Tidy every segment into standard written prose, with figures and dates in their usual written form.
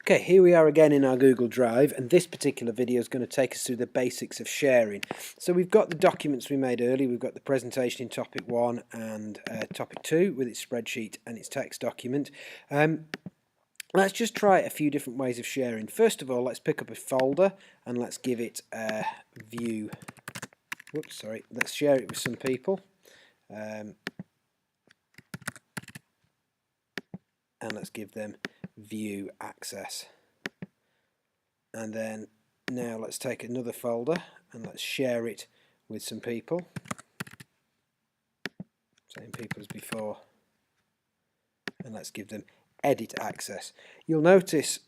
Okay, here we are again in our Google Drive, and this particular video is going to take us through the basics of sharing. So we've got the documents we made earlier. We've got the presentation in topic 1 and topic 2 with its spreadsheet and its text document. Let's just try a few different ways of sharing. First of all, let's pick up a folder and let's give it a view. Whoops, sorry. Let's share it with some people. And let's give them view access. And then now let's take another folder and let's share it with some people. Same people as before. And let's give them edit access. You'll notice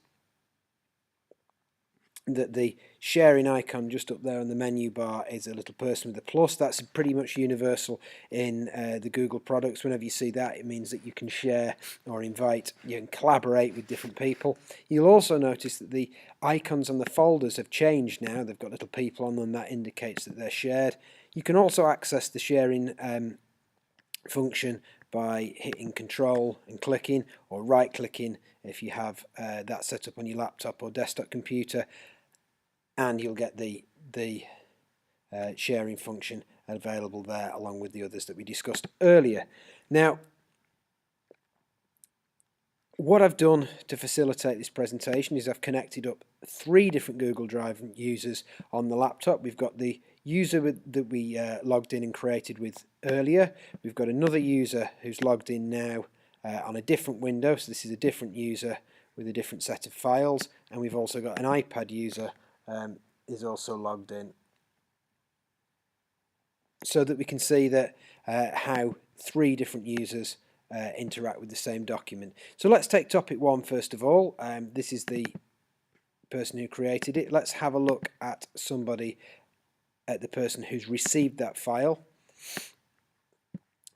that the sharing icon just up there on the menu bar is a little person with a plus. That's pretty much universal in the Google products. Whenever you see that, it means that you can share or invite, you can collaborate with different people. You'll also notice that the icons on the folders have changed now. They've got little people on them. That indicates that they're shared. You can also access the sharing function by hitting Control and clicking, or right clicking if you have that set up on your laptop or desktop computer, and you'll get the sharing function available there along with the others that we discussed earlier. Now, what I've done to facilitate this presentation is I've connected up 3 different Google Drive users on the laptop. We've got the user that we logged in and created with earlier. We've got another user who's logged in now on a different window, so this is a different user with a different set of files, and we've also got an iPad user is also logged in, so that we can see that how 3 different users interact with the same document. So let's take topic 1 first of all. This is the person who created it. Let's have a look at the person who's received that file.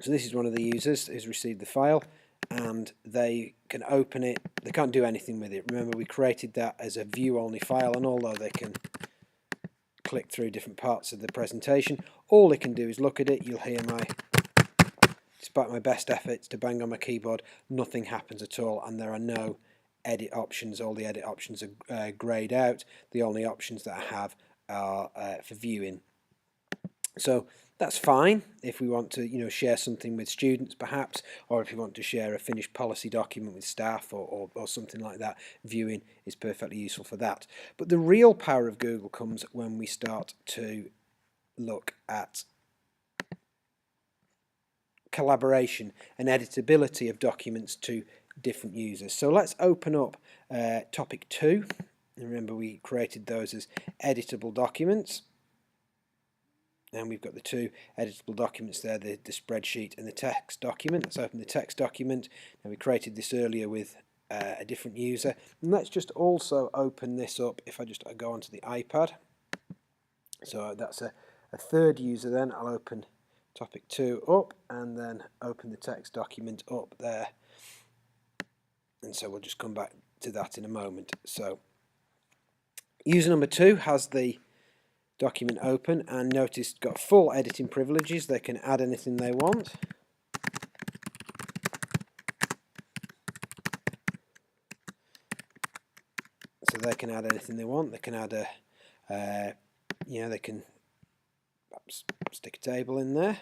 So this is one of the users who's received the file, and they can open it. They can't do anything with it. Remember, we created that as a view-only file, and although they can click through different parts of the presentation, all they can do is look at it. You'll hear despite my best efforts to bang on my keyboard, nothing happens at all, and there are no edit options. All the edit options are greyed out. The only options that I have are for viewing. So that's fine if we want to, share something with students perhaps, or if you want to share a finished policy document with staff or something like that. Viewing is perfectly useful for that. But the real power of Google comes when we start to look at collaboration and editability of documents to different users. So let's open up topic 2. Remember, we created those as editable documents. And we've got the 2 editable documents there, the spreadsheet and the text document. Let's open the text document. Now, we created this earlier with a different user. And let's just also open this up if I just go onto the iPad. So that's a 3rd user then. I'll open topic 2 up and then open the text document up there. And so we'll just come back to that in a moment. So user number 2 has the document open, and notice got full editing privileges. They can add anything they want. So they can add anything they want. They can add they can perhaps stick a table in there,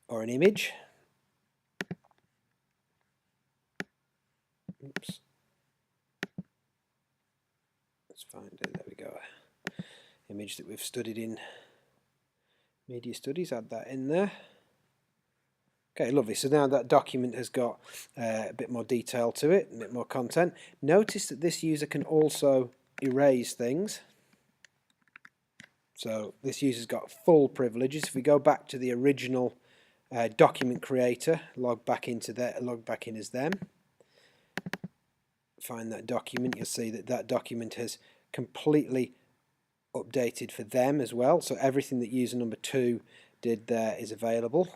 or an image. Oops. Let's find it. There we go. Image that we've studied in media studies, add that in there. Okay, lovely. So now that document has got a bit more detail to it, a bit more content. Notice that this user can also erase things. So this user's got full privileges. If we go back to the original document creator, log back in as them, find that document, you'll see that that document has completely updated for them as well. So everything that user number 2 did there is available,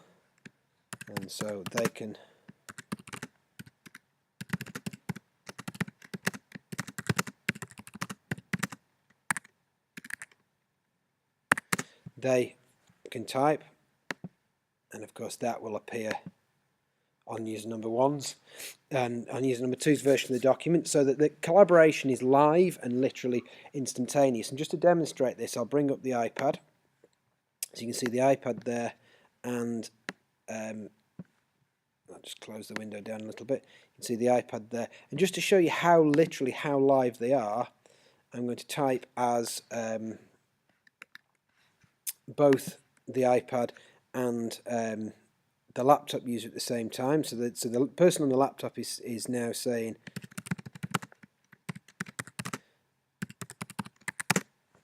and so they can type, and of course that will appear on user number 1's and on user number 2's version of the document, so that the collaboration is live and literally instantaneous. And just to demonstrate this, I'll bring up the iPad. So you can see the iPad there, and I'll just close the window down a little bit. You can see the iPad there, and just to show you how literally how live they are, I'm going to type as both the iPad and the laptop user at the same time. So the person on the laptop is now saying,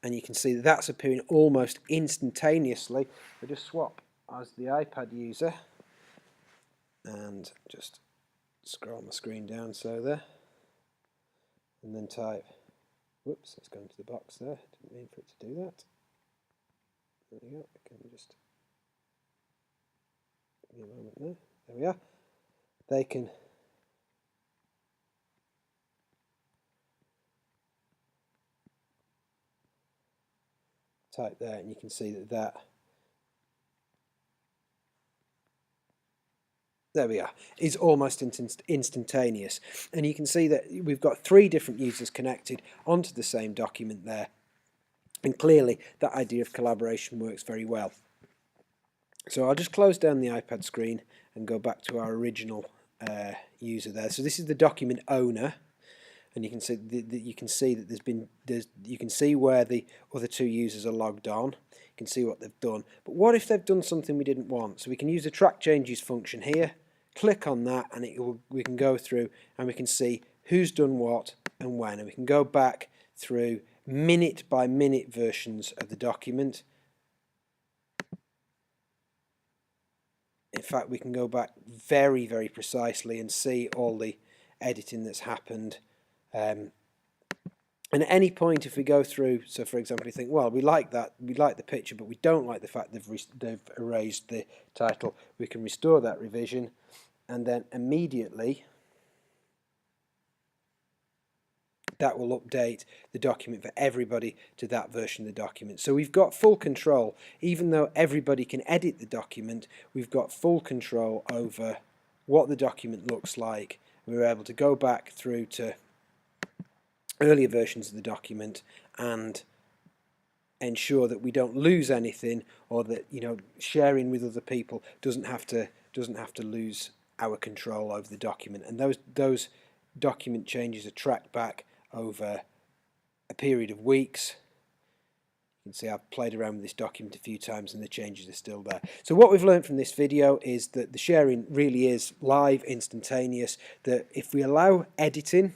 and you can see that that's appearing almost instantaneously. I'll just swap as the iPad user and just scroll my screen down so there, and then type, whoops, it's gone to the box there, didn't mean for it to do that. There we go, I can just give me a moment there, there we are. They can type there, and you can see that there we are, is almost instantaneous. And you can see that we've got 3 different users connected onto the same document there, and clearly that idea of collaboration works very well. So I'll just close down the iPad screen and go back to our original user there. So this is the document owner, and you can see that you can see where the other 2 users are logged on. You can see what they've done. But what if they've done something we didn't want? So we can use the track changes function here, click on that, and we can go through and we can see who's done what and when, and we can go back through minute by minute versions of the document. In fact, we can go back very, very precisely and see all the editing that's happened. And at any point, if we go through, so for example, you think, well, we like that, we like the picture, but we don't like the fact they've erased the title, we can restore that revision, and then immediately that will update the document for everybody to that version of the document. So we've got full control. Even though everybody can edit the document, we've got full control over what the document looks like. We're able to go back through to earlier versions of the document and ensure that we don't lose anything, or that, you know, sharing with other people doesn't have to lose our control over the document. And those document changes are tracked back over a period of weeks. You can see I've played around with this document a few times and the changes are still there. So what we've learned from this video is that the sharing really is live, instantaneous, that if we allow editing,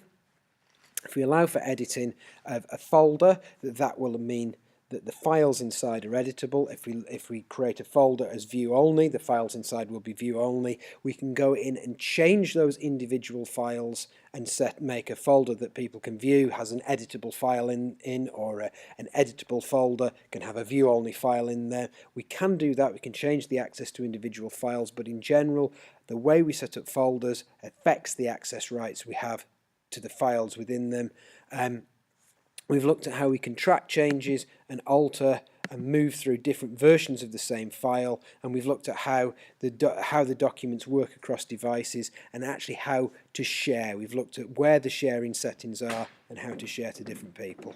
if we allow for editing of a folder, that will mean that the files inside are editable. If we create a folder as view only, the files inside will be view only. We can go in and change those individual files and make a folder that people can view, has an editable file in or an editable folder, can have a view only file in there. We can do that. We can change the access to individual files, but in general, the way we set up folders affects the access rights we have to the files within them. We've looked at how we can track changes and alter and move through different versions of the same file, and we've looked at how the documents work across devices and actually how to share. We've looked at where the sharing settings are and how to share to different people.